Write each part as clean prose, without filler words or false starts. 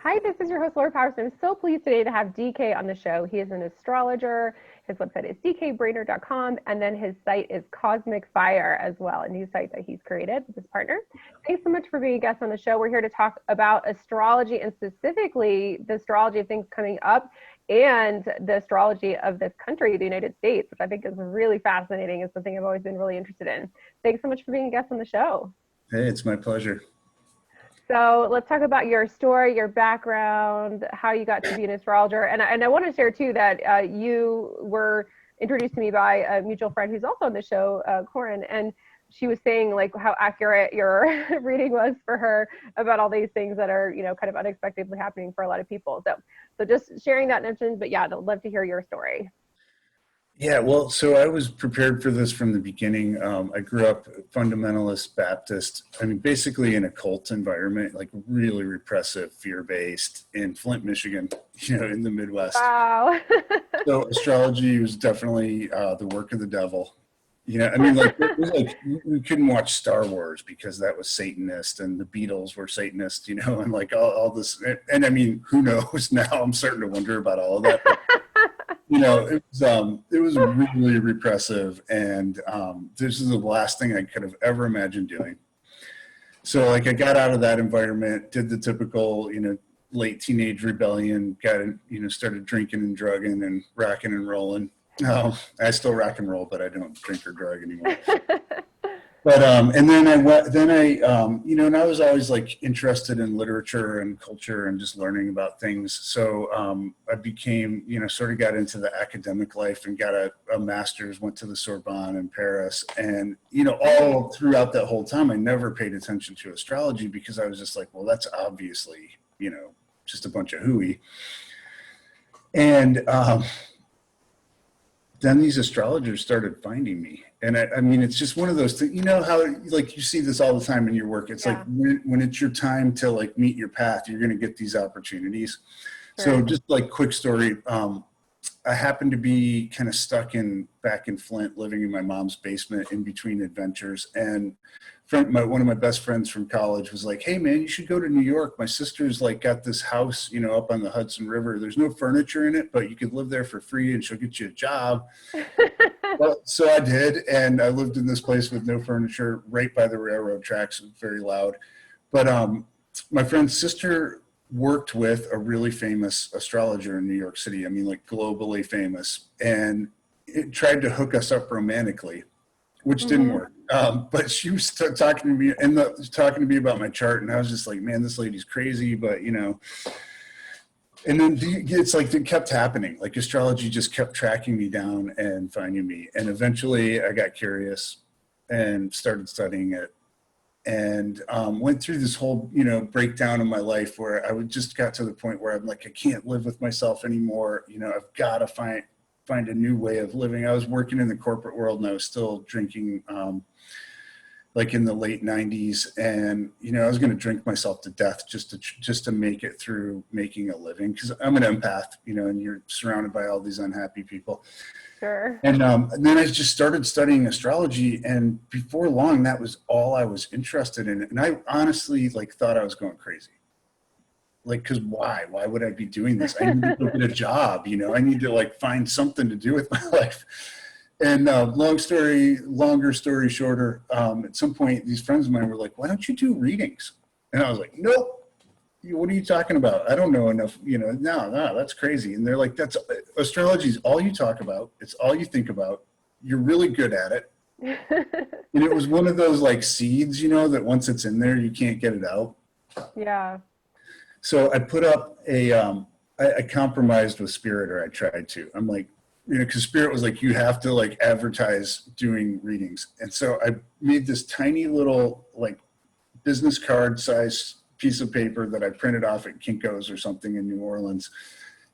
Hi, this is your host, Laura Powers. I'm so pleased today to have DK on the show. He is an astrologer. His website is dkbrainard.com, and then his site is Cosmic Fire as well, a new site that he's created with his partner. Thanks so much for being a guest on the show. We're here to talk about astrology and specifically the astrology of things coming up and the astrology of this country, the United States, which I think is really fascinating and something I've always been really interested in. Thanks so much for being a guest on the show. Hey, it's my pleasure. So let's talk about your story, your background, how you got to be an astrologer. And I want to share too that you were introduced to me by a mutual friend who's also on the show, Corin, and she was saying like how accurate your reading was for her about all these things that are, kind of unexpectedly happening for a lot of people. So just sharing that notion, but yeah, I'd love to hear your story. Yeah, well, so I was prepared for this from the beginning. I grew up fundamentalist Baptist. I mean, basically in a cult environment, like really repressive, fear-based in Flint, Michigan, in the Midwest. Wow. So astrology was definitely the work of the devil. I mean, like, it was like we couldn't watch Star Wars because that was Satanist and the Beatles were Satanist, and like all this. And I mean, who knows now? I'm starting to wonder about all of that. But, it was really repressive, and this is the last thing I could have ever imagined doing. So like I got out of that environment, did the typical, late teenage rebellion, started drinking and drugging and rocking and rolling. I still rock and roll, but I don't drink or drug anymore. But and then I went, and I was always like interested in literature and culture and just learning about things. So I became, sort of got into the academic life and got a master's, went to the Sorbonne in Paris. And, all throughout that whole time, I never paid attention to astrology because I was just like, well, that's obviously, just a bunch of hooey. And then these astrologers started finding me. And I mean, it's just one of those things, how like you see this all the time in your work. It's like when it's your time to like meet your path, you're going to get these opportunities. Sure. So just like quick story, I happened to be kind of stuck back in Flint, living in my mom's basement in between adventures. And one of my best friends from college was like, hey man, you should go to New York. My sister's like got this house, up on the Hudson River. There's no furniture in it, but you could live there for free and she'll get you a job. Well, so I did. And I lived in this place with no furniture right by the railroad tracks. It was very loud. But my friend's sister worked with a really famous astrologer in New York City. I mean, like globally famous, and it tried to hook us up romantically, which didn't work. But she was talking to me about my chart, and I was just like, man, this lady's crazy, but and then it's like it kept happening. Like astrology just kept tracking me down and finding me. And eventually I got curious and started studying it, and went through this whole, breakdown of my life where I just got to the point where I'm like, I can't live with myself anymore. I've got to find a new way of living. I was working in the corporate world and I was still drinking, like in the late 90s. And, I was going to drink myself to death just to make it through making a living. Cause I'm an empath, and you're surrounded by all these unhappy people. Sure. And then I just started studying astrology, and before long, that was all I was interested in. And I honestly thought I was going crazy. Cause why would I be doing this? I need to go get a job, I need to find something to do with my life. And longer story shorter, at some point, these friends of mine were like, why don't you do readings? And I was like, nope. What are you talking about? I don't know enough, no, that's crazy. And they're like, astrology is all you talk about. It's all you think about. You're really good at it. And it was one of those seeds, that once it's in there, you can't get it out. Yeah. So I put up I compromised with Spirit, or I tried to. I'm like, because Spirit was like, you have to advertise doing readings. And so I made this tiny little business card size piece of paper that I printed off at Kinko's or something in New Orleans.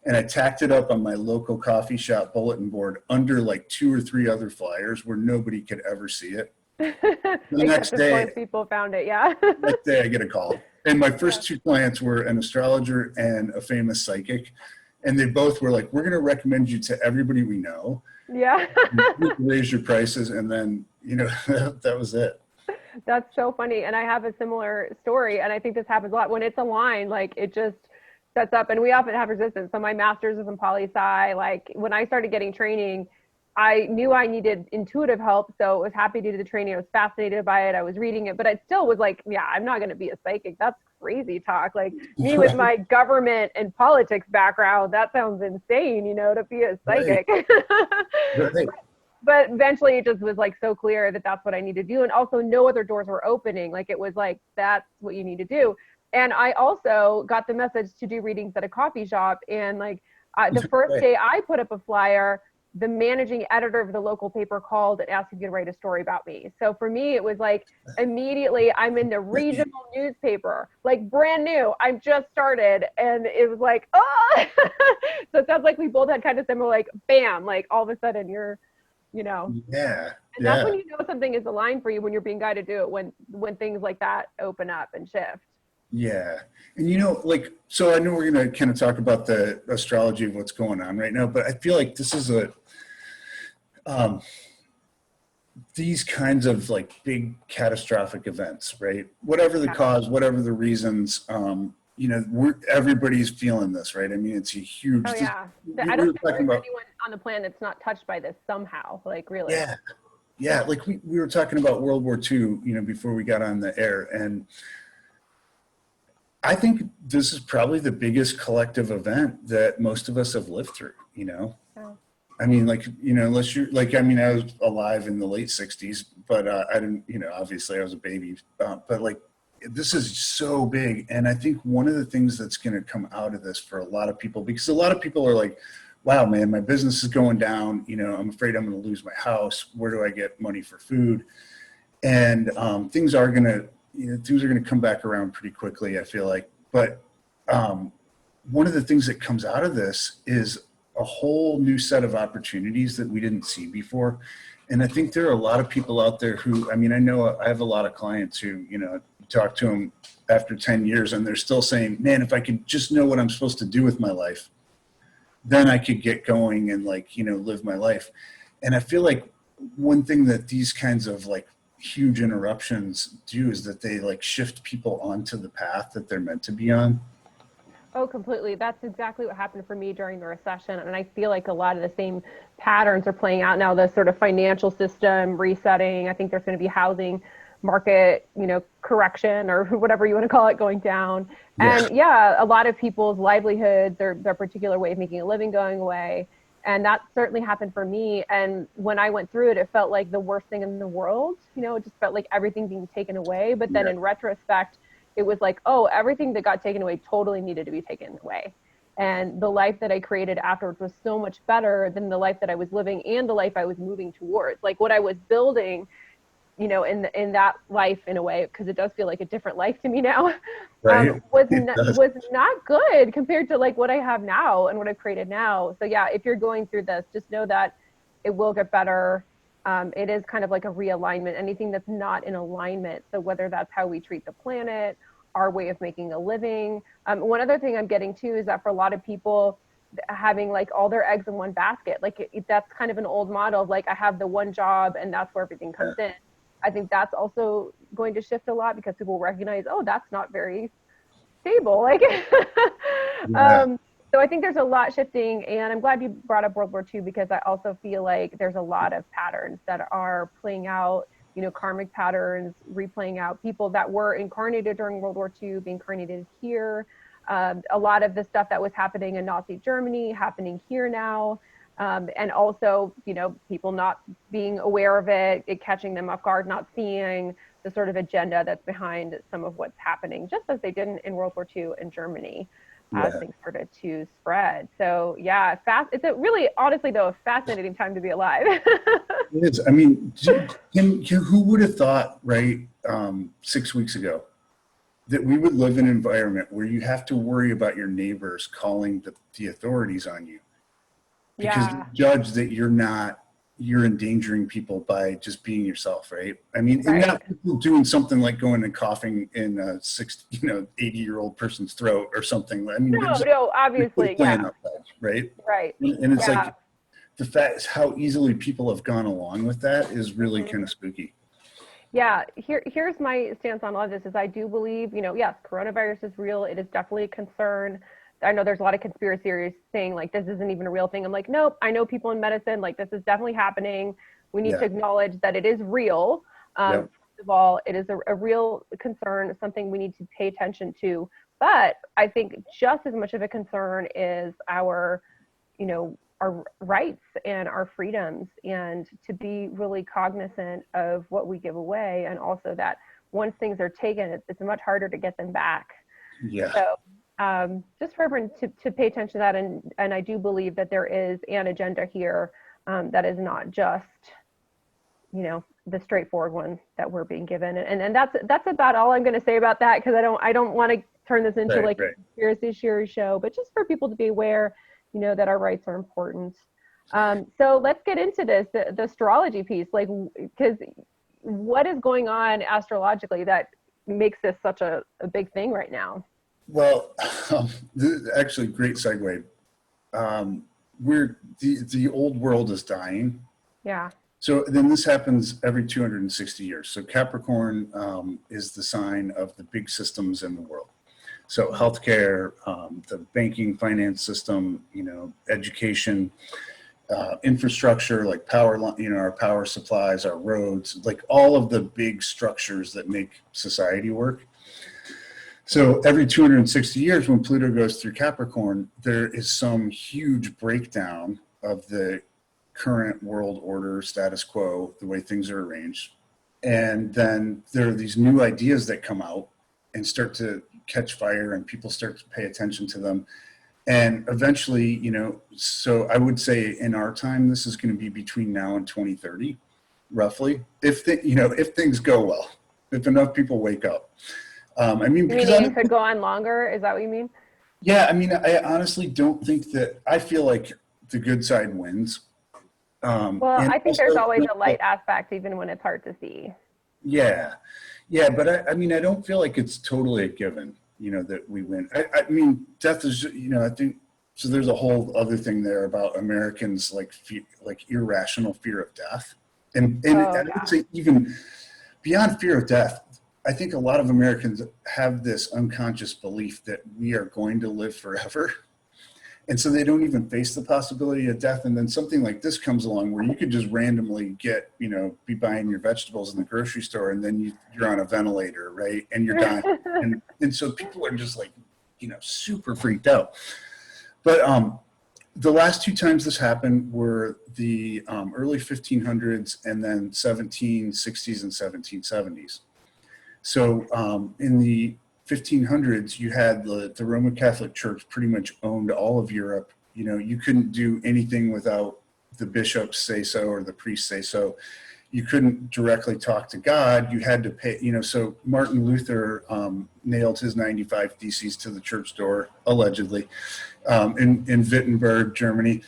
And I tacked it up on my local coffee shop bulletin board under 2 or 3 other flyers where nobody could ever see it. The next day, people found it. Yeah. Next day I get a call. And my first 2 clients were an astrologer and a famous psychic. And they both were like, we're going to recommend you to everybody we know. Yeah. Raise your prices. And then, that was it. That's so funny. And I have a similar story. And I think this happens a lot when it's aligned, it just sets up, and we often have resistance. So my master's is in poli-sci. Like when I started getting training, I knew I needed intuitive help, so I was happy to do the training. I was fascinated by it. I was reading it, but I still was like, yeah, I'm not going to be a psychic. That's crazy talk. Like me with my government and politics background, that sounds insane, you know, to be a psychic. Right. But eventually it just was like so clear that that's what I need to do. And also no other doors were opening. Like it was like, that's what you need to do. And I also got the message to do readings at a coffee shop. And like the first day I put up a flyer, the managing editor of the local paper called and asked if you could write a story about me. So for me, it was like immediately I'm in the regional newspaper, like brand new. I just started, and it was like, oh. So it sounds like we both had kind of similar, like bam, like all of a sudden you're, you know. Yeah. And that's when you know something is aligned for you, when you're being guided to do it, when things like that open up and shift. Yeah. And you know, like, so I know we're going to kind of talk about the astrology of what's going on right now, but I feel like this is these kinds of like big catastrophic events, right? Whatever the cause, whatever the reasons, you know, everybody's feeling this, right? I mean, it's a huge, I don't think there's anyone on the planet that's not touched by this somehow, like really. Yeah. Like we were talking about World War II, you know, before we got on the air, and I think this is probably the biggest collective event that most of us have lived through, you know? I mean, like, you know, unless you're like, I mean, I was alive in the late 60s, but I didn't, you know, obviously I was a baby, but like, this is so big. And I think one of the things that's going to come out of this for a lot of people, because a lot of people are like, wow, man, my business is going down. You know, I'm afraid I'm going to lose my house. Where do I get money for food? And things are going to come back around pretty quickly, I feel like. But one of the things that comes out of this is a whole new set of opportunities that we didn't see before. And I think there are a lot of people out there who, I mean, I know I have a lot of clients who, you know, talk to them after 10 years and they're still saying, man, if I could just know what I'm supposed to do with my life, then I could get going and like, you know, live my life. And I feel like one thing that these kinds of like huge interruptions do is that they like shift people onto the path that they're meant to be on. Oh, completely. That's exactly what happened for me during the recession. And I feel like a lot of the same patterns are playing out now, the sort of financial system resetting. I think there's going to be housing market, you know, correction or whatever you want to call it going down. And a lot of people's livelihoods, their particular way of making a living going away. And that certainly happened for me. And when I went through it, it felt like the worst thing in the world. You know, it just felt like everything being taken away. But then in retrospect, it was like, oh, everything that got taken away totally needed to be taken away. And the life that I created afterwards was so much better than the life that I was living and the life I was moving towards. Like what I was building, you know, in that life in a way, because it does feel like a different life to me now, was not good compared to like what I have now and what I've created now. So yeah, if you're going through this, just know that it will get better. It is kind of like a realignment, anything that's not in alignment. So whether that's how we treat the planet, our way of making a living. One other thing I'm getting to is that for a lot of people, having like all their eggs in one basket, like that's kind of an old model of like, I have the one job and that's where everything comes in. I think that's also going to shift a lot because people recognize, oh, that's not very stable. Like, so I think there's a lot shifting, and I'm glad you brought up World War II because I also feel like there's a lot of patterns that are playing out, you know, karmic patterns, replaying out, people that were incarnated during World War II being incarnated here. A lot of the stuff that was happening in Nazi Germany happening here now. And also, you know, people not being aware of it catching them off guard, not seeing the sort of agenda that's behind some of what's happening, just as they did in World War II in Germany. As things started to spread. So yeah, it's a really, honestly though, a fascinating time to be alive. It is. I mean, who would have thought, right, 6 weeks ago, that we would live in an environment where you have to worry about your neighbors calling the authorities on you because they judge that you're endangering people by just being yourself, right? I mean, and not people doing something like going and coughing in a 80-year-old person's throat or something. I mean, obviously, outside, right? Right. And it's like the fact how easily people have gone along with that is really kind of spooky. Yeah, here's my stance on all of this is I do believe, you know, yes, coronavirus is real. It is definitely a concern. I know there's a lot of conspiracy theories saying like this isn't even a real thing. I'm like, nope, I know people in medicine, like this is definitely happening. We need to acknowledge that it is real. First of all, it is a real concern, something we need to pay attention to. But I think just as much of a concern is our, you know, our rights and our freedoms, and to be really cognizant of what we give away, and also that once things are taken, it's much harder to get them back. Yeah. So just for everyone to pay attention to that, and I do believe that there is an agenda here that is not just, you know, the straightforward one that we're being given, and that's about all I'm going to say about that, because I don't want to turn this into a conspiracy theory show, but just for people to be aware, you know, that our rights are important. So let's get into this, the astrology piece, like, because what is going on astrologically that makes this such a big thing right now? Well, actually, great segue. The old world is dying. Yeah. So then this happens every 260 years. So Capricorn is the sign of the big systems in the world. So healthcare, the banking, finance system, you know, education, infrastructure, like power, you know, our power supplies, our roads, like all of the big structures that make society work. So every 260 years, when Pluto goes through Capricorn, there is some huge breakdown of the current world order, status quo, the way things are arranged. And then there are these new ideas that come out and start to catch fire, and people start to pay attention to them. And eventually, you know, so I would say in our time, this is going to be between now and 2030, roughly, if things go well, if enough people wake up. I mean, because it could go on longer. Is that what you mean? Yeah. I mean, I honestly don't think that, I feel like the good side wins. Well, I think there's always a light aspect, even when it's hard to see. Yeah. Yeah. But I mean, I don't feel like it's totally a given, you know, that we win. I mean, death is, you know, I think, so there's a whole other thing there about Americans, like irrational fear of death. And I would say even beyond fear of death, I think a lot of Americans have this unconscious belief that we are going to live forever. And so they don't even face the possibility of death. And then something like this comes along where you could just randomly get, you know, be buying your vegetables in the grocery store, and then you're on a ventilator, right? And you're dying. and so people are just like, you know, super freaked out. But the last two times this happened were the early 1500s and then 1760s and 1770s. So in the 1500s, you had the Roman Catholic Church pretty much owned all of Europe. You know, you couldn't do anything without the bishops say so or the priests say so. You couldn't directly talk to God. You had to pay, you know, so Martin Luther nailed his 95 Theses to the church door, allegedly, in Wittenberg, Germany.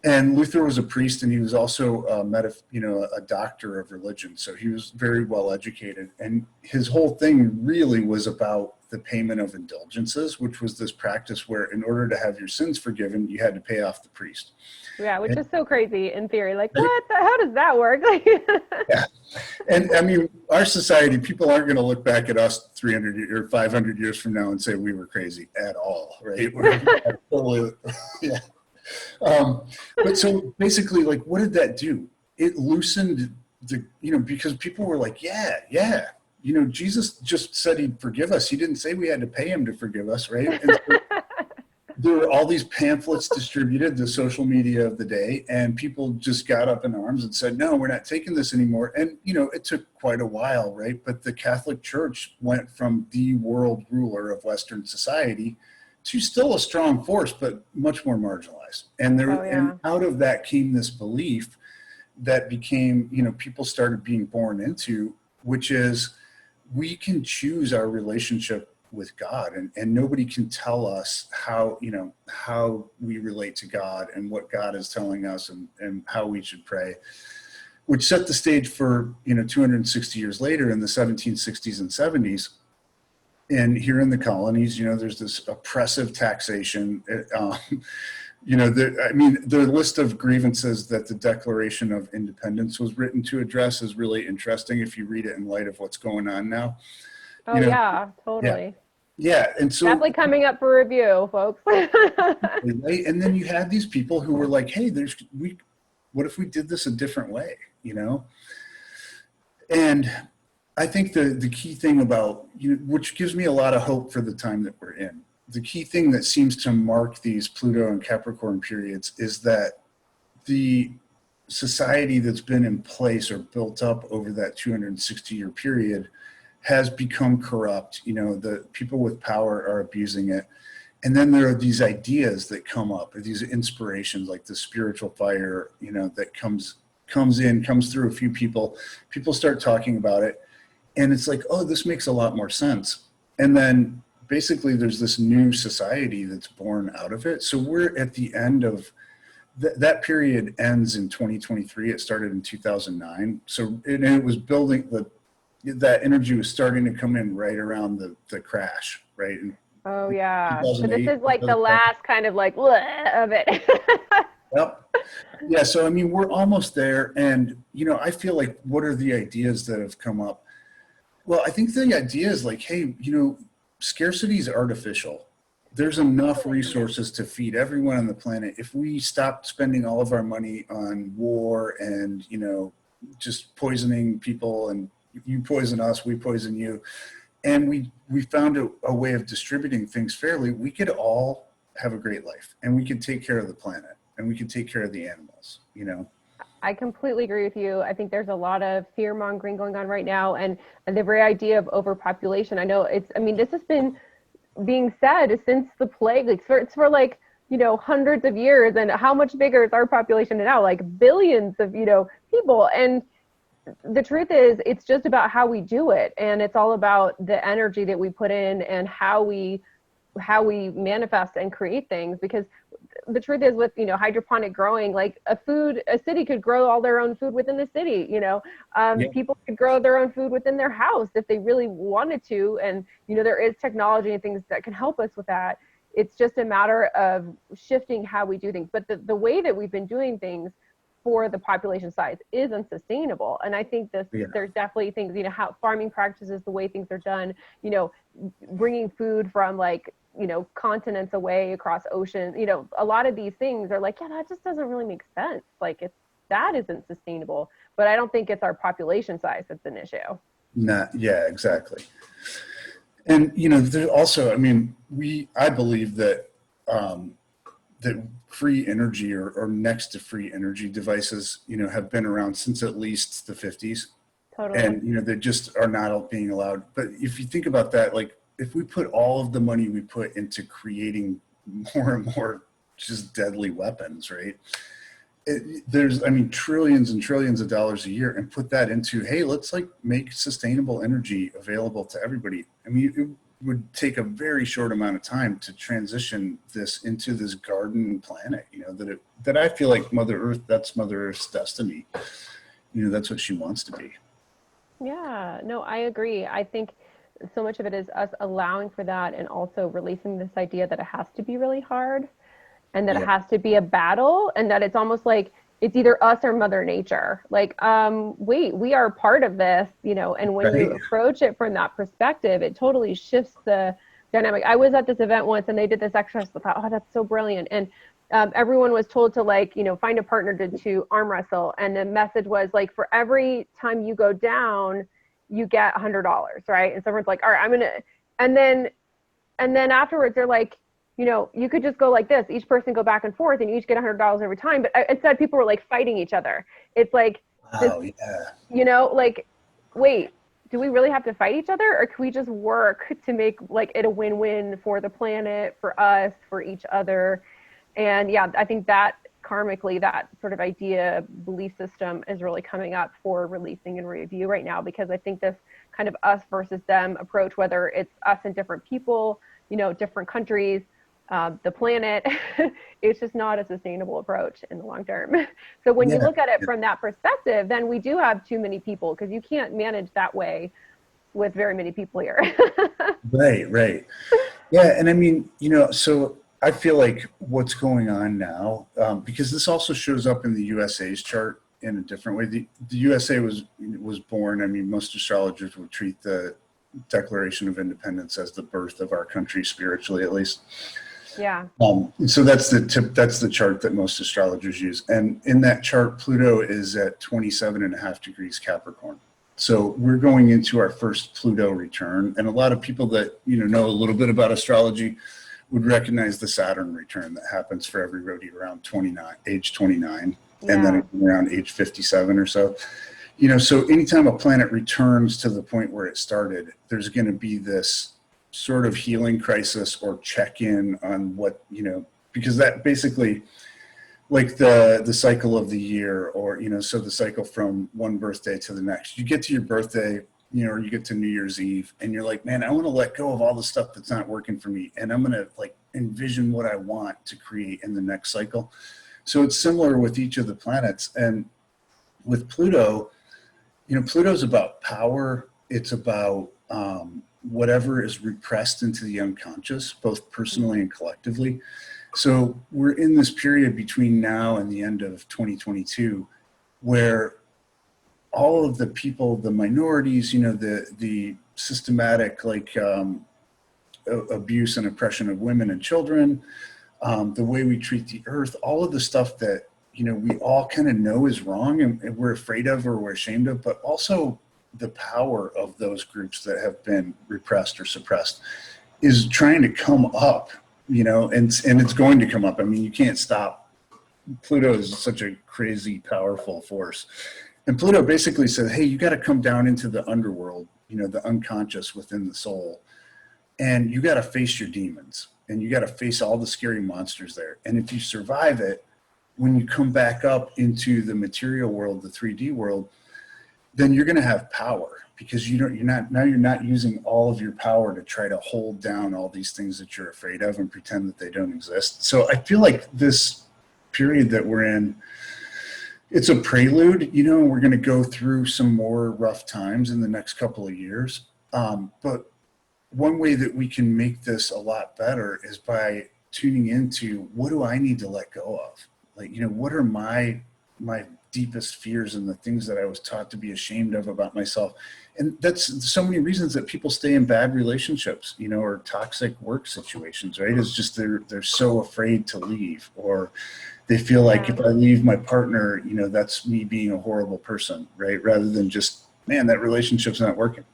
And Luther was a priest, and he was also a doctor of religion. So he was very well educated. And his whole thing really was about the payment of indulgences, which was this practice where in order to have your sins forgiven, you had to pay off the priest. Yeah, which is so crazy in theory. Like, how does that work? Yeah. And I mean, our society, people aren't going to look back at us 300 or 500 years from now and say we were crazy at all, right? Totally, yeah. But so basically, like, what did that do? It loosened because people were like, yeah, you know, Jesus just said he'd forgive us. He didn't say we had to pay him to forgive us, right? And so there were all these pamphlets distributed, the social media of the day, and people just got up in arms and said, no, we're not taking this anymore. And, you know, it took quite a while, right? But the Catholic Church went from the world ruler of Western society to still a strong force, but much more marginalized. And and out of that came this belief that became, you know, people started being born into, which is we can choose our relationship with God, and nobody can tell us how we relate to God and what God is telling us and how we should pray, which set the stage for, you know, 260 years later in the 1760s and 70s. And here in the colonies, you know, there's this oppressive taxation. You know, the list of grievances that the Declaration of Independence was written to address is really interesting if you read it in light of what's going on now. Oh, yeah, totally. Yeah. And so, Definitely coming up for review, folks. right? And then you had these people who were like, hey, what if we did this a different way, you know? And I think the key thing about, which gives me a lot of hope for the time that we're in, the key thing that seems to mark these Pluto and Capricorn periods is that the society that's been in place or built up over that 260-year period has become corrupt. The people with power are abusing it. And then there are these ideas that come up, or these inspirations, like the spiritual fire, that comes through a few people. People start talking about it, and it's like, oh, this makes a lot more sense. And then basically there's this new society that's born out of it. So we're at the end of that period ends in 2023. It started in 2009. So it was building, that energy was starting to come in right around the crash, right? Oh yeah. So this is like the last kind of like of it. Yep. Yeah. So, I mean, we're almost there. And, I feel like, what are the ideas that have come up? Well, I think the idea is like, hey, scarcity is artificial. There's enough resources to feed everyone on the planet. If we stopped spending all of our money on war and, just poisoning people, and you poison us, we poison you, and we found a way of distributing things fairly, we could all have a great life, and we could take care of the planet, and we could take care of the animals, I completely agree with you. I think there's a lot of fear mongering going on right now, and the very idea of overpopulation. I know this has been being said since the plague, like it's for like, hundreds of years. And how much bigger is our population now? Like billions of, people. And the truth is, it's just about how we do it. And it's all about the energy that we put in and how we manifest and create things. Because the truth is, with hydroponic growing, like a city could grow all their own food within the city. People could grow their own food within their house if they really wanted to. And there is technology and things that can help us with that. It's just a matter of shifting how we do things. But the way that we've been doing things for the population size is unsustainable. And I think there's definitely things, how farming practices, the way things are done, bringing food from like, continents away across oceans, a lot of these things are like, yeah, that just doesn't really make sense. Like that isn't sustainable. But I don't think it's our population size that's an issue. Yeah, exactly. And, there's also, I believe that, that free energy or next to free energy devices, have been around since at least the 50s. Totally. And, they just are not being allowed. But if you think about that, like if we put all of the money we put into creating more and more just deadly weapons, right? There's trillions and trillions of dollars a year, and put that into, hey, let's like make sustainable energy available to everybody. It would take a very short amount of time to transition this into this garden planet, that I feel like Mother Earth, that's Mother Earth's destiny. That's what she wants to be. Yeah, no, I agree. I think so much of it is us allowing for that, and also releasing this idea that it has to be really hard, and that it has to be a battle, and that it's almost like it's either us or Mother Nature. Like, wait, we are part of this, and when you approach it from that perspective, it totally shifts the dynamic. I was at this event once, and they did this exercise. I thought, oh, that's so brilliant. And everyone was told to like, find a partner to arm wrestle. And the message was like, for every time you go down, you get $100, right? And someone's like, all right, I'm gonna, and then afterwards they're like, you could just go like this, each person go back and forth, and you each get $100 every time. But instead, people were like fighting each other. It's like, like, wait, do we really have to fight each other, or can we just work to make like it a win-win for the planet, for us, for each other? And yeah, I think that karmically, that sort of idea, belief system is really coming up for releasing and review right now, because I think this kind of us versus them approach, whether it's us and different people, different countries, the planet, it's just not a sustainable approach in the long term. So when you look at it from that perspective, then we do have too many people, because you can't manage that way with very many people here. Right. Yeah. And so I feel like what's going on now, because this also shows up in the USA's chart in a different way. The USA was born, most astrologers would treat the Declaration of Independence as the birth of our country, spiritually at least. Yeah. So that's the chart that most astrologers use. And in that chart, Pluto is at 27.5 degrees Capricorn. So we're going into our first Pluto return. And a lot of people that, know a little bit about astrology would recognize the Saturn return that happens for everybody around age 29, Yeah. and then around age 57 or so. So anytime a planet returns to the point where it started, there's going to be this sort of healing crisis or check-in on what, because that basically, like the cycle of the year, or, so the cycle from one birthday to the next. You get to your birthday, or you get to New Year's Eve, and you're like, man, I want to let go of all the stuff that's not working for me, and I'm going to envision what I want to create in the next cycle. So it's similar with each of the planets. And with Pluto, Pluto's about power. It's about whatever is repressed into the unconscious, both personally and collectively. So we're in this period between now and the end of 2022 where all of the people, the minorities, the systematic abuse and oppression of women and children, the way we treat the earth, all of the stuff that, we all kind of know is wrong and we're afraid of or we're ashamed of, but also the power of those groups that have been repressed or suppressed is trying to come up, and it's going to come up. I mean, you can't stop. Pluto is such a crazy, powerful force. And Pluto basically said, hey, you got to come down into the underworld, the unconscious within the soul, and you got to face your demons, and you got to face all the scary monsters there. And if you survive it, when you come back up into the material world, the 3D world, then you're going to have power, because you're not using all of your power to try to hold down all these things that you're afraid of and pretend that they don't exist. So I feel like this period that we're in, it's a prelude. We're going to go through some more rough times in the next couple of years. But one way that we can make this a lot better is by tuning into, what do I need to let go of? What are my deepest fears and the things that I was taught to be ashamed of about myself? And that's so many reasons that people stay in bad relationships, or toxic work situations, right? It's just they're so afraid to leave, or they feel like if I leave my partner, that's me being a horrible person, right? Rather than just, man, that relationship's not working.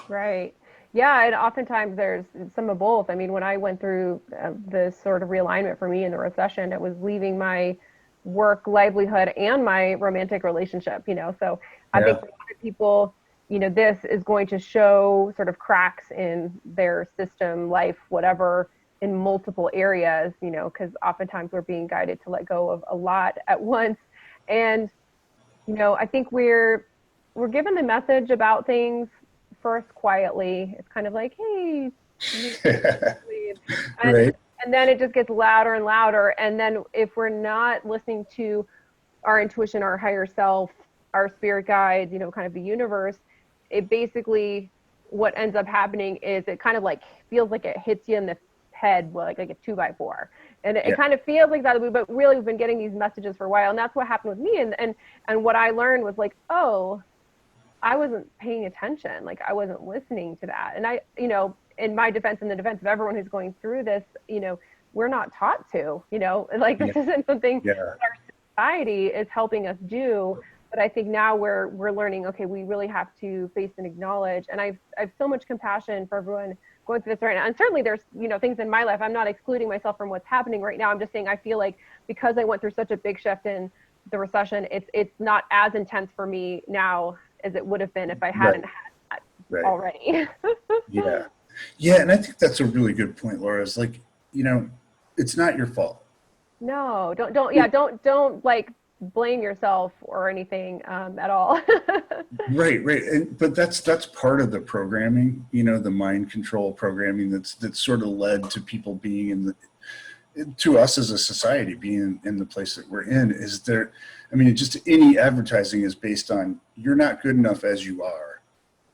Right. Yeah, and oftentimes there's some of both. I mean, when I went through this sort of realignment for me in the recession, it was leaving my work livelihood and my romantic relationship, so I think for a lot of people, this is going to show sort of cracks in their system, life, whatever, in multiple areas, because oftentimes we're being guided to let go of a lot at once. And, I think we're given the message about things first quietly. It's kind of like, hey, right. And then it just gets louder and louder. And then if we're not listening to our intuition, our higher self, our spirit guides, kind of the universe, it basically, what ends up happening is it kind of feels like it hits you in the head like a 2x4. And it kind of feels like that, but really we've been getting these messages for a while. And that's what happened with me. And what I learned was oh, I wasn't paying attention. I wasn't listening to that. And I, in my defense and the defense of everyone who's going through this, we're not taught to, this isn't something our society is helping us do. But I think now we're learning, okay, we really have to face and acknowledge. And I've so much compassion for everyone going through this right now. And certainly there's, things in my life. I'm not excluding myself from what's happening right now. I'm just saying, I feel like because I went through such a big shift in the recession, it's not as intense for me now as it would have been if I hadn't had that already. Yeah. And I think that's a really good point, Laura. Is it's not your fault. No, don't blame yourself or anything at all. Right. But that's part of the programming, the mind control programming that's sort of led to people being to us as a society being in the place that we're in. Is there, just any advertising is based on, you're not good enough as you are.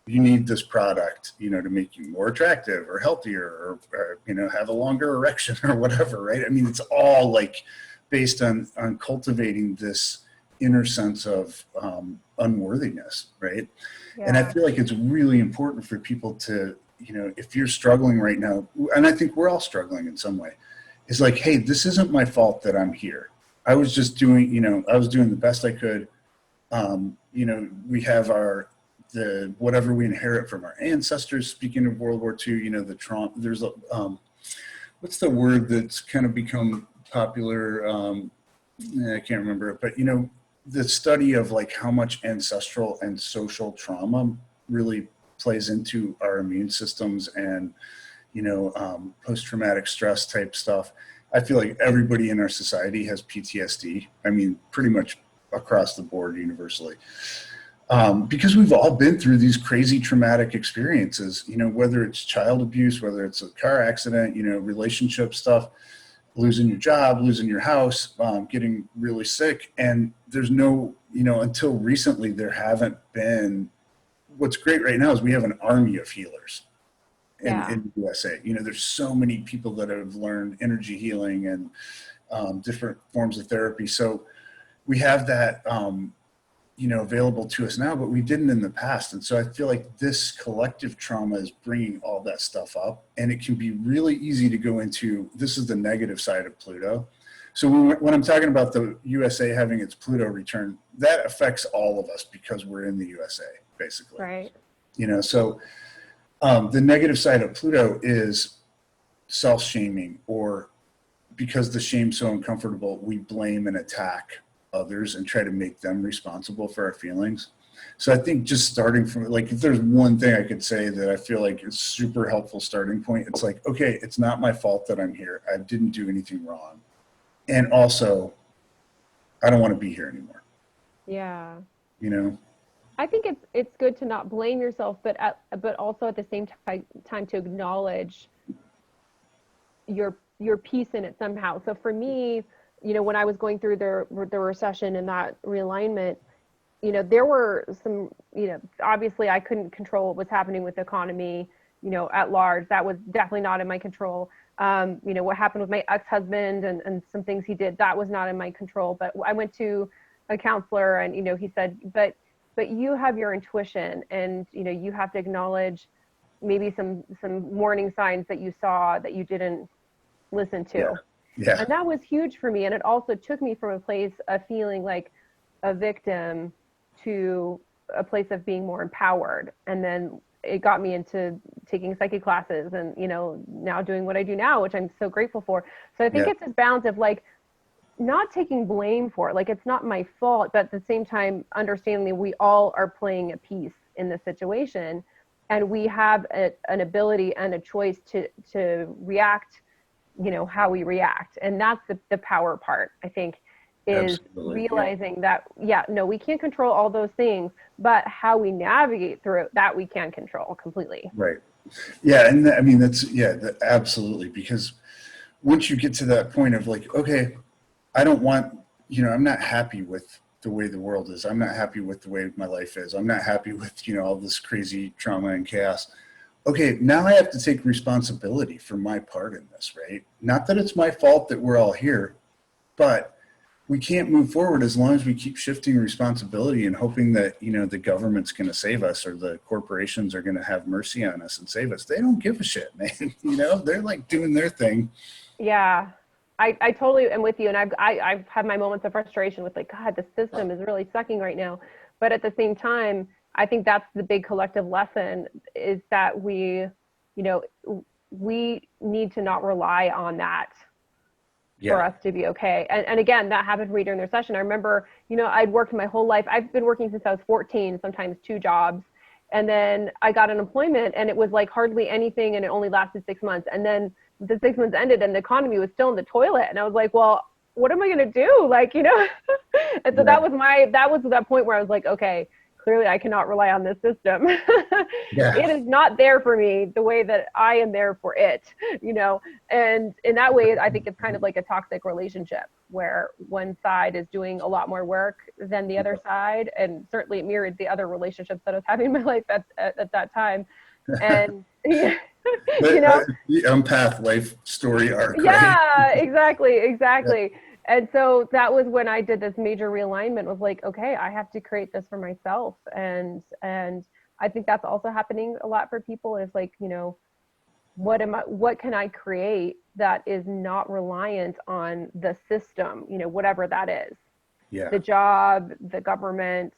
You need this product, to make you more attractive or healthier or have a longer erection or whatever, right? It's all based on cultivating this inner sense of unworthiness, right? Yeah. And I feel like it's really important for people to, if you're struggling right now, and I think we're all struggling in some way, it's like, hey, this isn't my fault that I'm here. I was just doing, I was doing the best I could. We have whatever we inherit from our ancestors. Speaking of World War II, the trauma, there's a, what's the word that's kind of become popular? I can't remember it, but the study of like how much ancestral and social trauma really plays into our immune systems and, post-traumatic stress type stuff. I feel like everybody in our society has PTSD. I mean, pretty much across the board universally. Because we've all been through these crazy traumatic experiences, whether it's child abuse, whether it's a car accident, relationship stuff, losing your job, losing your house, getting really sick. And there's no, until recently, there haven't been, what's great right now is we have an army of healers in the USA. There's so many people that have learned energy healing and different forms of therapy. So we have that, available to us now, but we didn't in the past. And so I feel like this collective trauma is bringing all that stuff up, and it can be really easy to go into, this is the negative side of Pluto. So when I'm talking about the USA having its Pluto return, that affects all of us because we're in the USA, basically. Right. So the negative side of Pluto is self-shaming, or because the shame's so uncomfortable, we blame and attack others and try to make them responsible for our feelings. So I think just starting from, like, if there's one thing I could say that I feel like is super helpful starting point, it's like, okay, it's not my fault that I'm here. I didn't do anything wrong. And also, I don't want to be here anymore. Yeah. I think it's good to not blame yourself, but also at the same time to acknowledge your piece in it somehow. So for me, when I was going through the recession and that realignment, there were some, obviously I couldn't control what was happening with the economy, at large. That was definitely not in my control. What happened with my ex-husband and some things he did, that was not in my control. But I went to a counselor and, he said, but you have your intuition, and, you have to acknowledge maybe some warning signs that you saw that you didn't listen to. Yeah. And that was huge for me. And it also took me from a place of feeling like a victim to a place of being more empowered. And then it got me into taking psychic classes and, now doing what I do now, which I'm so grateful for. So I think it's this balance of like not taking blame for it. Like, it's not my fault, but at the same time, understanding that we all are playing a piece in this situation, and we have an ability and a choice to react, how we react. And that's the power part, I think, is realizing that, we can't control all those things, but how we navigate through it, that we can control completely. Right. Yeah. And I mean, absolutely. Because once you get to that point of like, okay, I don't want, I'm not happy with the way the world is. I'm not happy with the way my life is. I'm not happy with, all this crazy trauma and chaos. Okay, now I have to take responsibility for my part in this, right? Not that it's my fault that we're all here, but we can't move forward as long as we keep shifting responsibility and hoping that, the government's going to save us, or the corporations are going to have mercy on us and save us. They don't give a shit, man. They're like doing their thing. Yeah, I totally am with you. And I've had my moments of frustration with like, God, the system is really sucking right now. But at the same time, I think that's the big collective lesson, is that we need to not rely on that for us to be okay. And again, that happened for me during their session. I remember, I'd worked my whole life. I've been working since I was 14, sometimes 2 jobs. And then I got unemployment, and it was like hardly anything, and it only lasted 6 months. And then the 6 months ended and the economy was still in the toilet. And I was like, well, what am I going to do? Like, And so that was that point where I was like, okay, clearly I cannot rely on this system. It is not there for me the way that I am there for it, and in that way, I think it's kind of like a toxic relationship where one side is doing a lot more work than the other side. And certainly it mirrored the other relationships that I was having in my life at that time. And the empath life story arc. Yeah, right? Exactly. And so that was when I did this major realignment, was like, okay, I have to create this for myself. And I think that's also happening a lot for people, is like, you know, what can I create that is not reliant on the system, you know, whatever that is. Yeah. The job, the government,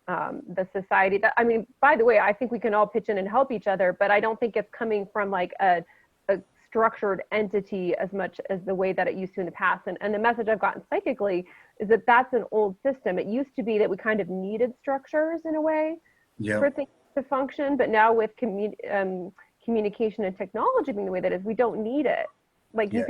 the society. That, I mean, by the way, I think we can all pitch in and help each other, but I don't think it's coming from like a structured entity as much as the way that it used to in the past. And the message I've gotten psychically is that that's an old system. It used to be that we kind of needed structures in a way for things to function, but now with communication and technology being the way that is, we don't need it. Like you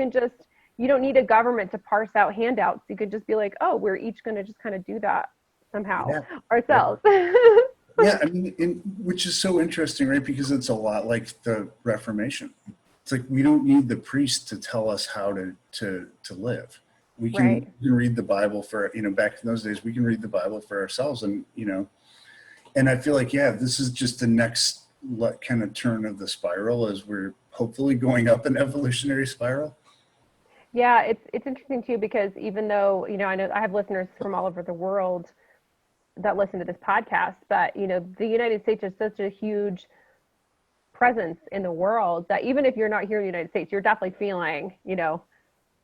don't need a government to parse out handouts. You could just be like, oh, we're each going to just kind of do that somehow ourselves. Yeah, I mean, which is so interesting, right? Because it's a lot like the Reformation. It's like we don't need the priest to tell us how to live. We can read the Bible for, you know, back in those days, we can read the Bible for ourselves, and, you know, and I feel like, this is just the next kind of turn of the spiral as we're hopefully going up an evolutionary spiral. Yeah, it's interesting too, because even though, you know, I know I have listeners from all over the world that listen to this podcast, but, you know, the United States is such a huge presence in the world that even if you're not here in the United States, you're definitely feeling, you know,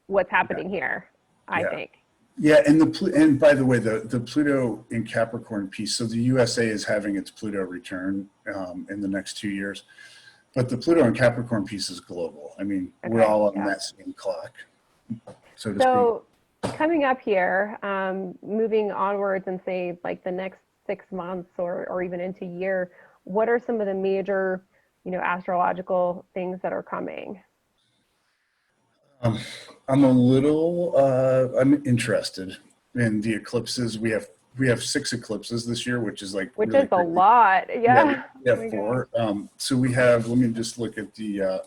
what's happening here, I think. Yeah, and by the way, the Pluto in Capricorn piece, so the USA is having its Pluto return in the next 2 years, but the Pluto in Capricorn piece is global. I mean, we're all on that same clock, so to speak. Coming up here, moving onwards and say like the next 6 months or even into a year, what are some of the major, you know, astrological things that are coming? I'm interested in the eclipses. We have 6 eclipses this year, which is like is a lot. Yeah, we have 4. So we have. Let me just look at the.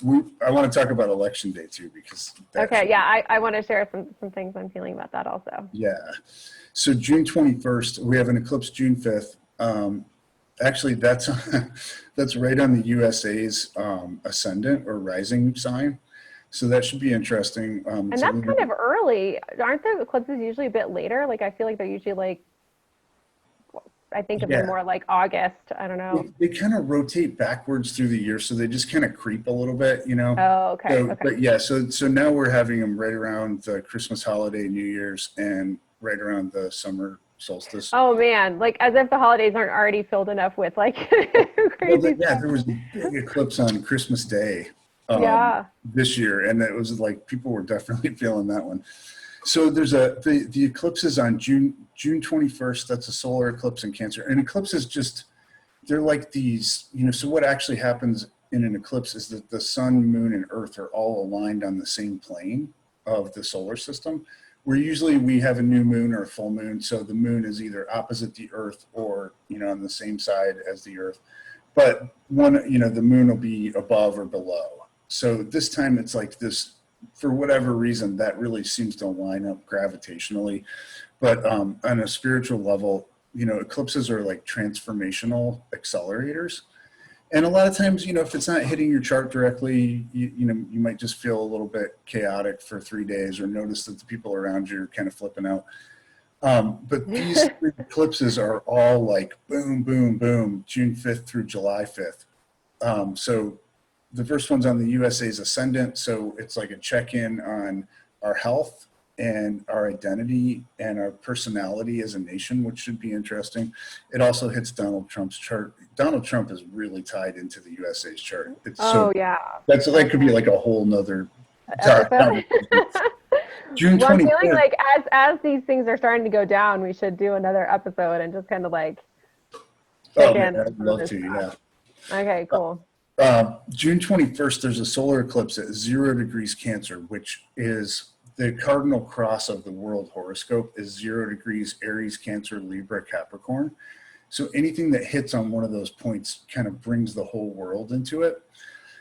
I want to talk about election day too, because. I want to share some things I'm feeling about that also. Yeah, so June 21st, we have an eclipse. June 5th. Actually, that's right on the USA's ascendant or rising sign. So that should be interesting. And that's kind of early. Aren't the eclipses usually a bit later? Like, I feel like they're usually like, I think of them more like August. I don't know. They kind of rotate backwards through the year. So they just kind of creep a little bit, you know? Oh, okay. But yeah, so now we're having them right around the Christmas holiday, New Year's, and right around the summer solstice. Oh man, like as if the holidays aren't already filled enough with like crazy stuff. There was a big eclipse on Christmas Day. This year, and it was like people were definitely feeling that one. So there's the eclipses on June 21st. That's a solar eclipse in Cancer. And eclipses they're like these, you know. So what actually happens in an eclipse is that the sun, moon, and Earth are all aligned on the same plane of the solar system. Where usually we have a new moon or a full moon, so the moon is either opposite the Earth or, you know, on the same side as the Earth. But the moon will be above or below. So this time it's like this, for whatever reason, that really seems to line up gravitationally. But on a spiritual level, you know, eclipses are like transformational accelerators. And a lot of times, you know, if it's not hitting your chart directly, you might just feel a little bit chaotic for 3 days or notice that the people around you are kind of flipping out. But these 3 eclipses are all like boom, boom, boom, June 5th through July 5th. So the first one's on the USA's ascendant, so it's like a check-in on our health and our identity and our personality as a nation, which should be interesting. It also hits Donald Trump's chart. Donald Trump is really tied into the USA's chart. That could be like a whole nother June 20th. I'm feeling like as these things are starting to go down, we should do another episode and just kind of like check in. I'd love to, yeah. Okay, cool. June 21st, there's a solar eclipse at 0 degrees Cancer, which is the cardinal cross of the world horoscope is 0 degrees Aries, Cancer, Libra, Capricorn. So anything that hits on one of those points kind of brings the whole world into it.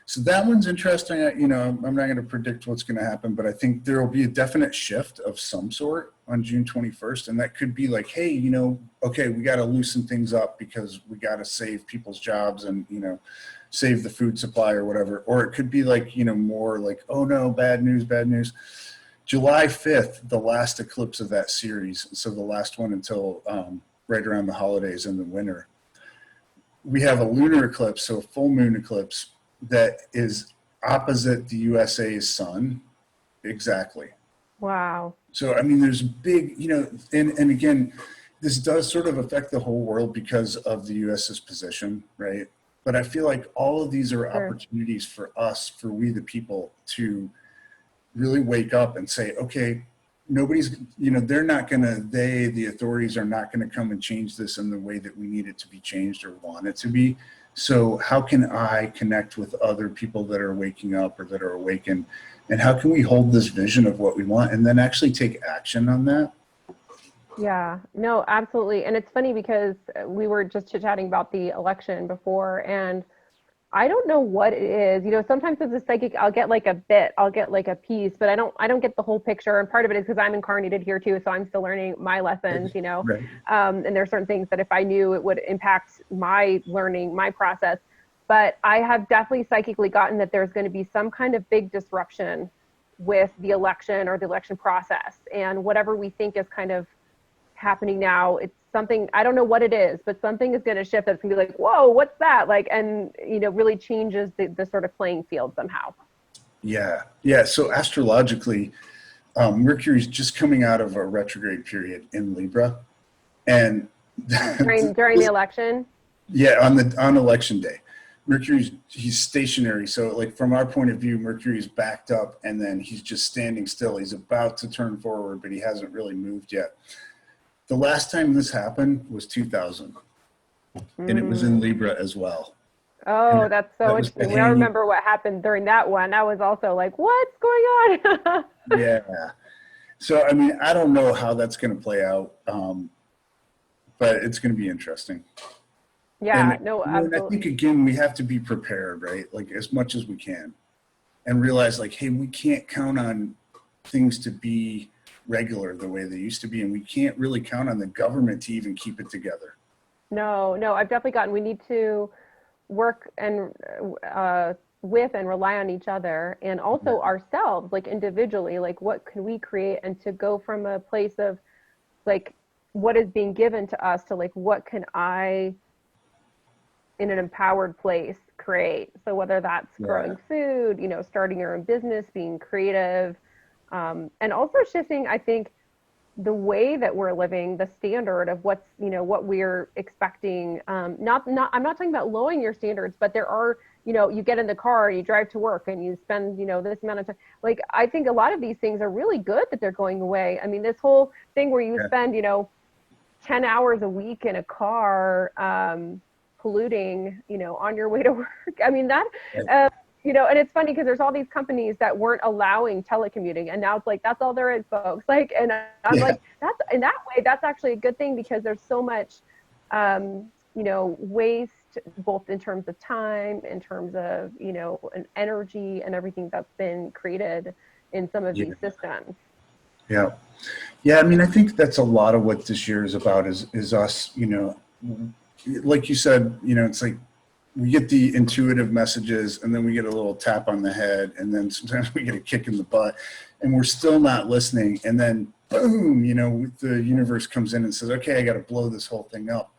So that one's interesting. You know, I'm not going to predict what's going to happen, but I think there will be a definite shift of some sort on June 21st. And that could be like, hey, you know, okay, we got to loosen things up because we got to save people's jobs and, you know, save the food supply or whatever. Or it could be like, you know, more like, oh no, bad news, bad news. July 5th, the last eclipse of that series, so the last one until right around the holidays in the winter, we have a lunar eclipse, so a full moon eclipse that is opposite the USA's sun exactly. Wow. So, I mean, there's big, you know, and again, this does sort of affect the whole world because of the US's position, right? But I feel like all of these are opportunities for us, for we the people, to really wake up and say, okay, nobody's, you know, they're not going to, the authorities are not going to come and change this in the way that we need it to be changed or want it to be. So how can I connect with other people that are waking up or that are awakened? And how can we hold this vision of what we want and then actually take action on that? Yeah, no, absolutely. And it's funny because we were just chit-chatting about the election before, and I don't know what it is. You know, sometimes as a psychic, I'll get like a bit, I'll get like a piece, but I don't get the whole picture. And part of it is because I'm incarnated here too, so I'm still learning my lessons, you know. Right. And there are certain things that if I knew, it would impact my learning, my process. But I have definitely psychically gotten that there's going to be some kind of big disruption with the election or the election process, and whatever we think is kind of happening now, it's something, I don't know what it is, but something is going to shift that's going to be like, whoa, what's that? Like, and, you know, really changes the sort of playing field somehow. Yeah. Yeah. So astrologically, Mercury's just coming out of a retrograde period in Libra. And during the election? Yeah, on election day. He's stationary. So like from our point of view, Mercury's backed up and then he's just standing still. He's about to turn forward, but he hasn't really moved yet. The last time this happened was 2000, and it was in Libra as well. Oh, that's so interesting. I remember what happened during that one. I was also like, what's going on? Yeah. So, I mean, I don't know how that's going to play out, but it's going to be interesting. Yeah, and, no, absolutely. I think, again, we have to be prepared, right? Like as much as we can, and realize like, hey, we can't count on things to be regular the way they used to be, and we can't really count on the government to even keep it together. No, I've definitely gotten, we need to work and with and rely on each other, and also ourselves, like individually, like what can we create, and to go from a place of like what is being given to us to like what can I in an empowered place create. So whether that's growing food, you know, starting your own business, being creative, and also shifting, I think, the way that we're living, the standard of what's, you know, what we're expecting. I'm not talking about lowering your standards, but there are, you know, you get in the car, you drive to work, and you spend, you know, this amount of time. Like, I think a lot of these things are really good that they're going away. I mean, this whole thing where you spend, you know, 10 hours a week in a car, polluting, you know, on your way to work. I mean, that, you know, and it's funny because there's all these companies that weren't allowing telecommuting, and now it's like, that's all there is, folks. Like, and I'm like, that's, in that way, that's actually a good thing, because there's so much, you know, waste, both in terms of time, in terms of, you know, an energy and everything that's been created in some of these systems. Yeah. Yeah. I mean, I think that's a lot of what this year is about, is us, you know, like you said, you know, it's like, we get the intuitive messages, and then we get a little tap on the head, and then sometimes we get a kick in the butt, and we're still not listening. And then boom, you know, the universe comes in and says, okay, I got to blow this whole thing up.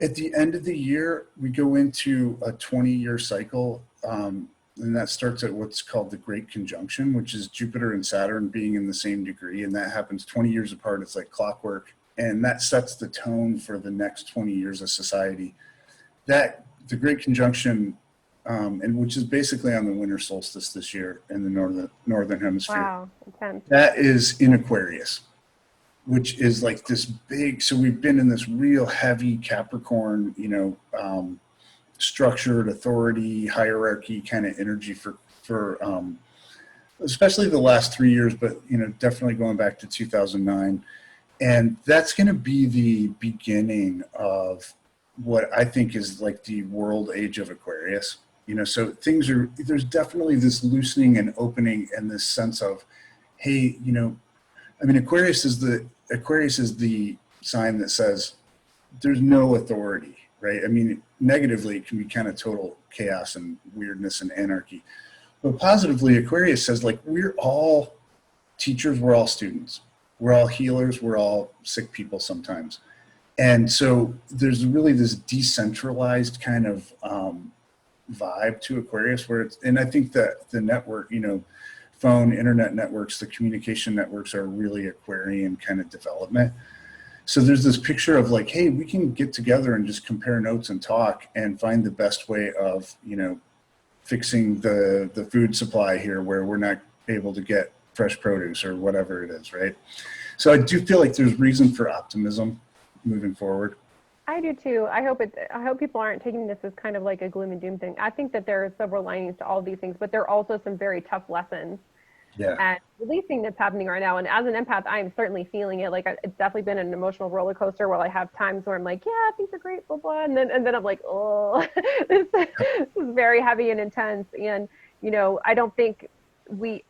At the end of the year, we go into a 20-year cycle. And that starts at what's called the Great Conjunction, which is Jupiter and Saturn being in the same degree. And that happens 20 years apart. It's like clockwork. And that sets the tone for the next 20 years of society. The Great Conjunction, and which is basically on the winter solstice this year in the northern hemisphere. Wow, intense. That is in Aquarius, which is like this big. So we've been in this real heavy Capricorn, you know, structured authority, hierarchy kind of energy for especially the last 3 years, but you know, definitely going back to 2009, and that's going to be the beginning of what I think is like the world age of Aquarius, you know. So there's definitely this loosening and opening, and this sense of, hey, you know, I mean, Aquarius is the sign that says there's no authority, right? I mean, negatively, it can be kind of total chaos and weirdness and anarchy, but positively, Aquarius says like we're all teachers, we're all students. We're all healers. We're all sick people sometimes. And so there's really this decentralized kind of vibe to Aquarius where it's, and I think that the network, you know, phone, internet networks, the communication networks are really Aquarian kind of development. So there's this picture of like, hey, we can get together and just compare notes and talk and find the best way of, you know, fixing the food supply here where we're not able to get fresh produce or whatever it is, right? So I do feel like there's reason for optimism moving forward. I do too. I hope people aren't taking this as kind of like a gloom and doom thing. I think that there are several linings to all of these things, but there are also some very tough lessons. Yeah. And releasing that's happening right now. And as an empath, I am certainly feeling it. Like it's definitely been an emotional roller coaster where I have times where I'm like, yeah, things are great, blah, blah. And then I'm like, oh, this is very heavy and intense. And, you know, I don't think we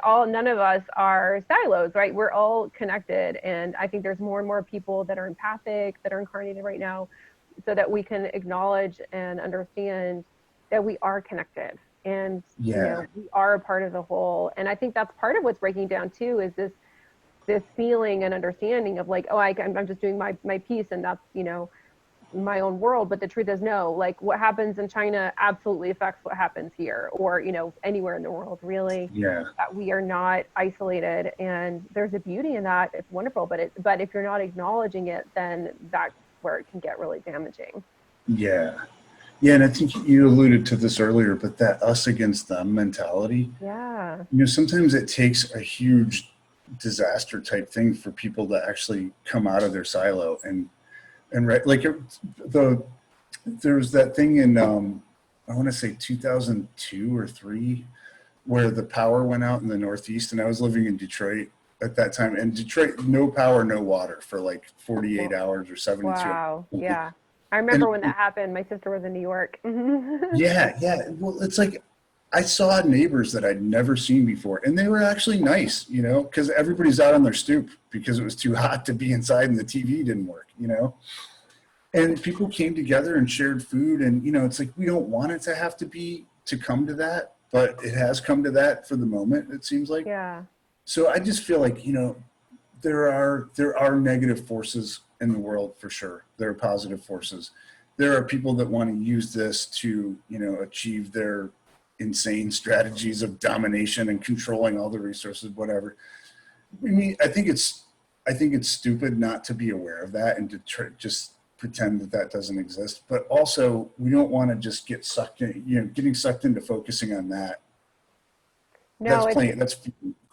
all, none of us are silos, right? We're all connected. And I think there's more and more people that are empathic, that are incarnated right now, so that we can acknowledge and understand that we are connected. And you know, we are a part of the whole. And I think that's part of what's breaking down too, is this feeling and understanding of like, oh, I'm just doing my piece and that's, you know, my own world. But the truth is no, like what happens in China absolutely affects what happens here or, you know, anywhere in the world really. Yeah. That we are not isolated, and there's a beauty in that. It's wonderful, but if you're not acknowledging it, then that's where it can get really damaging. Yeah. Yeah, and I think you alluded to this earlier, but that us against them mentality. Yeah. You know, sometimes it takes a huge disaster type thing for people to actually come out of their silo and right, like there was that thing in I want to say 2002 or 3 where the power went out in the Northeast, and I was living in Detroit at that time. And Detroit, no power, no water for like 48 hours or 72 hours. Wow. Yeah. I remember when that happened. My sister was in New York. Yeah. Well, it's like I saw neighbors that I'd never seen before, and they were actually nice, you know, because everybody's out on their stoop because it was too hot to be inside and the TV didn't work, you know. And people came together and shared food, and you know, it's like we don't want it to have to come to that, but it has come to that for the moment. It seems like. Yeah. So I just feel like, you know, there are negative forces in the world for sure. There are positive forces. There are people that want to use this to, you know, achieve their insane strategies of domination and controlling all the resources, whatever. I mean, I think it's stupid not to be aware of that and to just pretend that doesn't exist. But also, we don't want to just get sucked in, you know, getting sucked into focusing on that. No, that's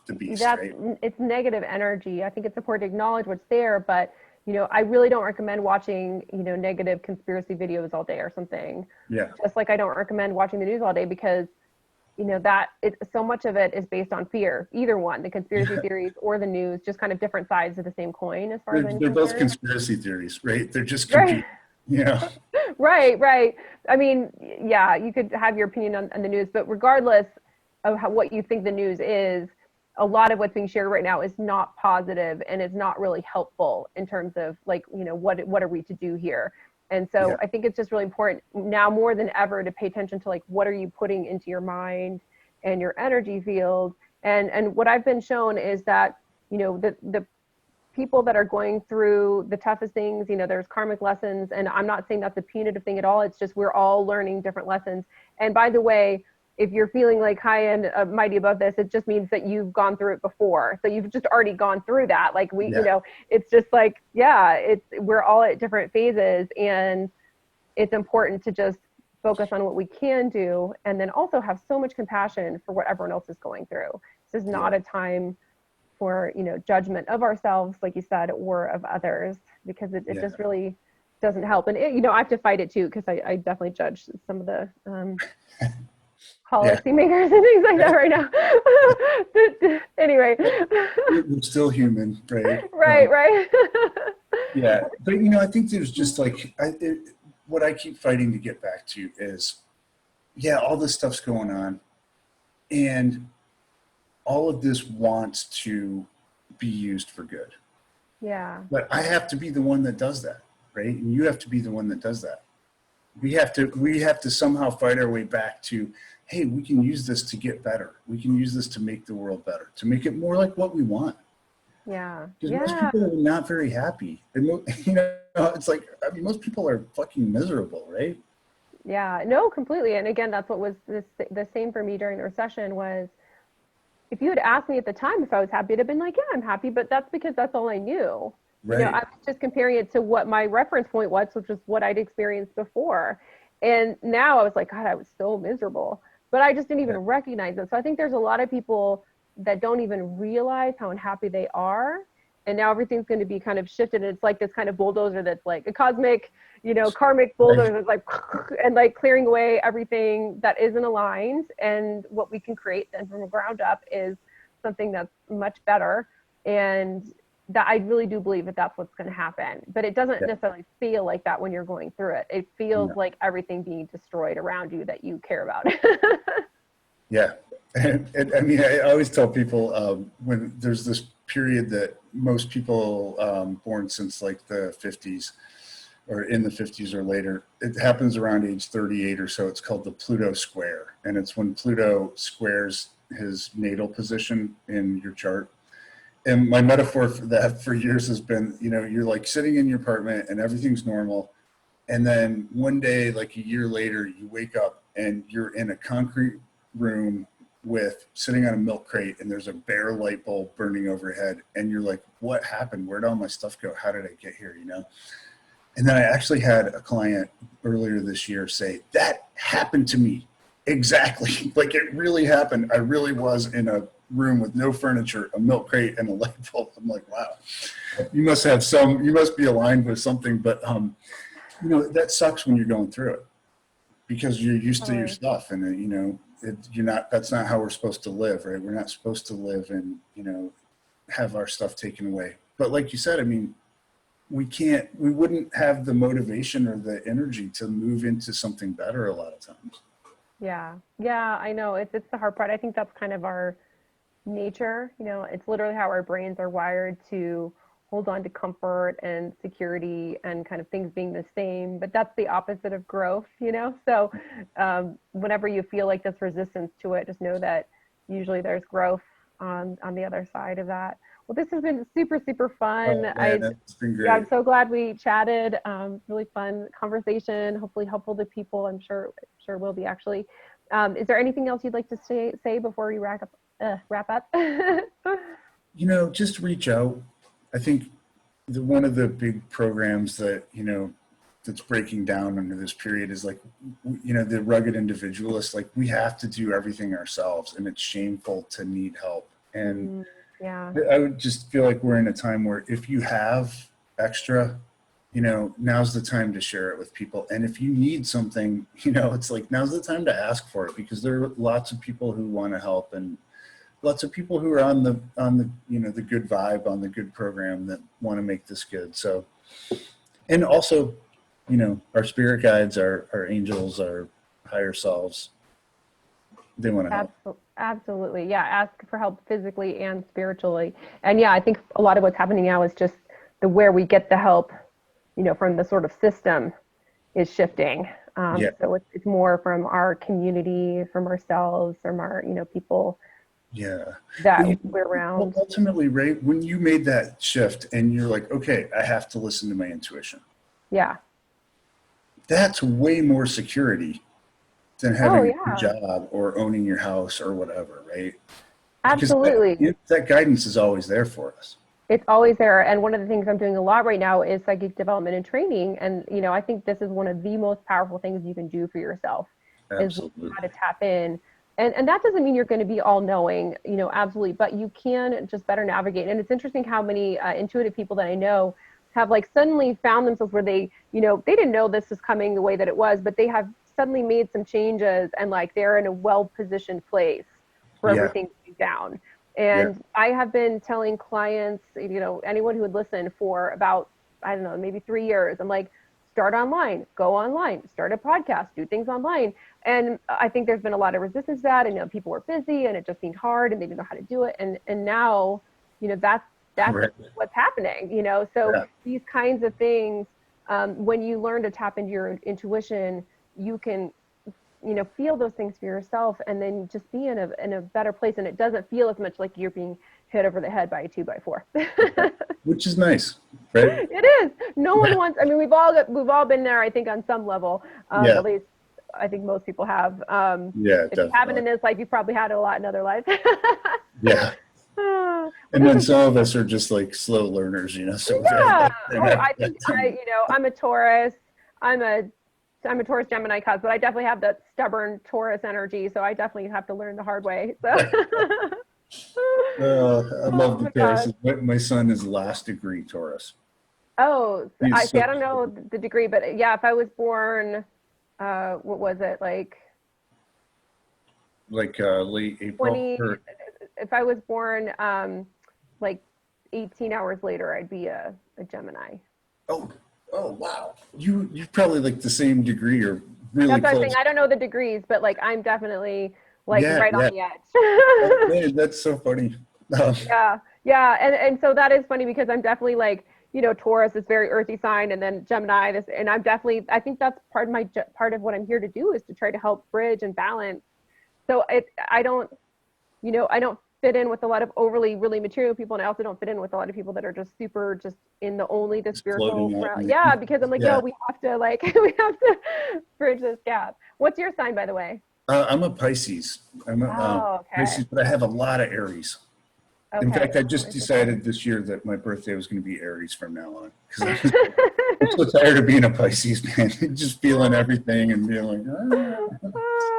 the beast, right? It's negative energy. I think it's important to acknowledge what's there, but you know, I really don't recommend watching, you know, negative conspiracy videos all day or something. Yeah. Just like I don't recommend watching the news all day because, you know, so much of it is based on fear. Either one, the conspiracy theories or the news, just kind of different sides of the same coin as far as I'm concerned. They're both conspiracy theories, right? They're just competing. Yeah. Right. I mean, yeah, you could have your opinion on the news, but regardless of what you think the news is, a lot of what's being shared right now is not positive and it's not really helpful in terms of like, you know, what are we to do here? And so I think it's just really important now more than ever to pay attention to like, what are you putting into your mind and your energy field? And what I've been shown is that, you know, the people that are going through the toughest things, you know, there's karmic lessons, and I'm not saying that's a punitive thing at all. It's just, we're all learning different lessons. And by the way, if you're feeling like high and mighty above this, it just means that you've gone through it before. So you've just already gone through that. Like you know, it's just like, we're all at different phases, and it's important to just focus on what we can do. And then also have so much compassion for what everyone else is going through. This is not a time for, you know, judgment of ourselves, like you said, or of others, because it just really doesn't help. And you know, I have to fight it too, because I definitely judge some of the, policymakers and things like that right now. Anyway, we're still human, right? Right. Yeah, but you know, I think there's just like what I keep fighting to get back to is, all this stuff's going on, and all of this wants to be used for good. Yeah. But I have to be the one that does that, right? And you have to be the one that does that. We have to somehow fight our way back to hey, we can use this to get better. We can use this to make the world better, to make it more like what we want. Yeah. Because most people are not very happy. And, you know, it's like, I mean, most people are fucking miserable, right? Yeah, no, completely. And again, that's what was the same for me during the recession was, if you had asked me at the time if I was happy, I'd have been like, yeah, I'm happy, but that's because that's all I knew. Right. You know, I was just comparing it to what my reference point was, which was what I'd experienced before. And now I was like, God, I was so miserable, but I just didn't even recognize it. So I think there's a lot of people that don't even realize how unhappy they are. And now everything's going to be kind of shifted. And it's like this kind of bulldozer that's like a cosmic, you know, karmic bulldozer that's like, and like clearing away everything that isn't aligned. And what we can create then from the ground up is something that's much better. And that I really do believe that that's what's going to happen. But it doesn't necessarily feel like that when you're going through it. It feels like everything being destroyed around you that you care about. Yeah. And I mean, I always tell people when there's this period that most people born since like the 50s or in the 50s or later, it happens around age 38 or so. It's called the Pluto square. And it's when Pluto squares his natal position in your chart. And my metaphor for that for years has been, you know, you're like sitting in your apartment and everything's normal. And then one day, like a year later, you wake up and you're in a concrete room with sitting on a milk crate and there's a bare light bulb burning overhead. And you're like, what happened? Where'd all my stuff go? How did I get here? You know? And then I actually had a client earlier this year say, that happened to me. Exactly. Like it really happened. I really was in a room with no furniture, a milk crate and a light bulb. I'm like, wow, you must be aligned with something. But, you know, that sucks when you're going through it because you're used to your stuff and, you know, that's not how we're supposed to live, right? We're not supposed to live and, you know, have our stuff taken away. But like you said, I mean, we wouldn't have the motivation or the energy to move into something better a lot of times. Yeah. Yeah, I know. It's the hard part. I think that's kind of our nature. You know, it's literally how our brains are wired to hold on to comfort and security and kind of things being the same, but that's the opposite of growth, you know? So whenever you feel like this resistance to it, just know that usually there's growth on the other side of that. Well, this has been super, super fun. Oh, man, that's been great. Yeah, I'm so glad we chatted. Really fun conversation, hopefully helpful to people. I'm sure will be actually. Is there anything else you'd like to say before we wrap up? You know, just reach out. I think one of the big programs that, you know, that's breaking down under this period is like, you know, the rugged individualist, like we have to do everything ourselves and it's shameful to need help. And I would just feel like we're in a time where if you have extra, you know, now's the time to share it with people. And if you need something, you know, it's like, now's the time to ask for it because there are lots of people who want to help and lots of people who are on the, you know, the good vibe, on the good program that want to make this good. So, and also, you know, our spirit guides, our angels, our higher selves, they want to help. Absolutely. Yeah. Ask for help physically and spiritually. And yeah, I think a lot of what's happening now is just where we get the help, you know, from the sort of system is shifting. So it's more from our community, from ourselves, from our, you know, people that we're around. Ultimately, Ray, when you made that shift and you're like, okay, I have to listen to my intuition. Yeah. That's way more security than having a job or owning your house or whatever, right? Absolutely. Because that guidance is always there for us. It's always there. And one of the things I'm doing a lot right now is psychic development and training. And, you know, I think this is one of the most powerful things you can do for yourself. Absolutely. Is how to tap in. And that doesn't mean you're going to be all knowing, you know, absolutely, but you can just better navigate. And it's interesting how many intuitive people that I know have like suddenly found themselves where they, you know, they didn't know this was coming the way that it was, but they have suddenly made some changes and like they're in a well-positioned place for everything to be down. And I have been telling clients, you know, anyone who would listen for about, I don't know, maybe 3 years, I'm like, start online, go online, start a podcast, do things online. And I think there's been a lot of resistance to that. And, you know, people were busy and it just seemed hard and they didn't know how to do it. And now, you know, that's what's happening, you know? So these kinds of things, when you learn to tap into your intuition, you can feel those things for yourself, and then just be in a better place. And it doesn't feel as much like you're being hit over the head by a 2x4. Which is nice, right? It is. No one wants, I mean, we've all been there, I think, on some level. At least I think most people have. If you haven't in this life, you've probably had it a lot in other lives. Yeah. And then some of us are just like slow learners, so I think I'm a Taurus. I'm a Taurus Gemini cusp, but I definitely have that stubborn Taurus energy, so I definitely have to learn the hard way. So I love the Taurus. My son is last degree Taurus. Oh, I don't know the degree, but yeah, if I was born, what was it, like late April? If I was born like 18 hours later, I'd be a Gemini. Oh wow! You probably like the same degree or really That's close. what I'm saying. I don't know the degrees, but like I'm definitely like right on the edge. Oh, man, that's so funny. Yeah, and so that is funny because I'm definitely like, Taurus is very earthy sign, and then Gemini and I think that's part of what I'm here to do, is to try to help bridge and balance. So I don't fit in with a lot of overly really material people, and I also don't fit in with a lot of people that are just super just in the spiritual realm. Yeah, because I'm like, no, we have to bridge this gap. What's your sign, by the way? I'm a Pisces. I'm a Pisces, but I have a lot of Aries. Okay. In fact, I just decided this year that my birthday was going to be Aries from now on, because I'm so tired of being a Pisces, man. Just feeling everything and being like, oh,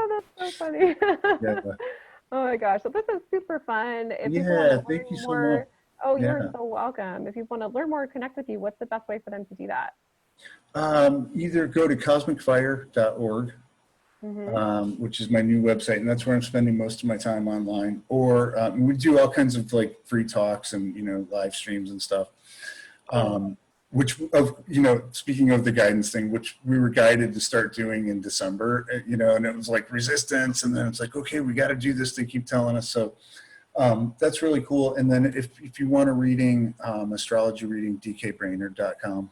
that's so funny. Yeah. Oh my gosh, so this is super fun. Thank you so much. Oh, you're so welcome. If you want to learn more or connect with you, what's the best way for them to do that? Either go to cosmicfire.org, which is my new website, and that's where I'm spending most of my time online. Or we do all kinds of like free talks and live streams and stuff. Speaking of the guidance thing, which we were guided to start doing in December, and it was like resistance, and then it's like, okay, we got to do this. They keep telling us. So that's really cool. And then if you want a reading, astrology reading, dkbrainard.com.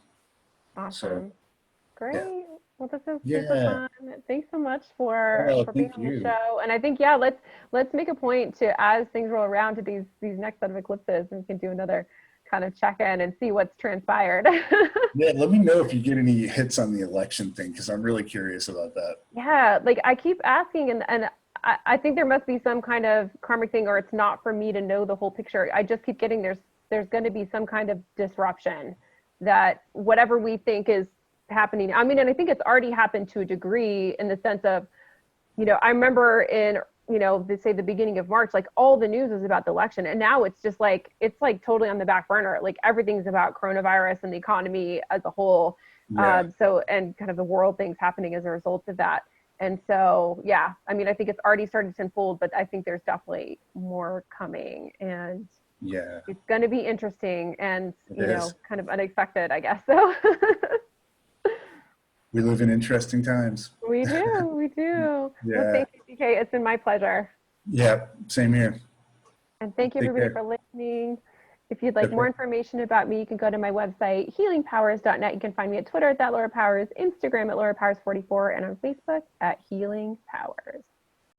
Awesome. So, great. Yeah. Well, this is super fun. Thanks so much for being on the show. And I think, let's make a point to, as things roll around to these next set of eclipses, and we can do another kind of check in and see what's transpired. Yeah, let me know if you get any hits on the election thing, because I'm really curious about that. Yeah, like I keep asking, and I think there must be some kind of karmic thing, or it's not for me to know the whole picture. I just keep getting there's going to be some kind of disruption, that whatever we think is happening. I mean, and I think it's already happened to a degree, in the sense of, I remember in say the beginning of March, like all the news was about the election, and now it's just like totally on the back burner. Like everything's about coronavirus and the economy as a whole. So, and kind of the world things happening as a result of that. And so, I mean, I think it's already started to unfold, but I think there's definitely more coming, and it's going to be interesting and kind of unexpected, I guess. So we live in interesting times. We do. Yeah. Well, thank you, DK. It's been my pleasure. Yeah, same here. And thank you, everybody, for listening. If you'd like more information about me, you can go to my website, healingpowers.net. You can find me at Twitter at @LauraPowers, Instagram at LauraPowers44, and on Facebook at Healing Powers.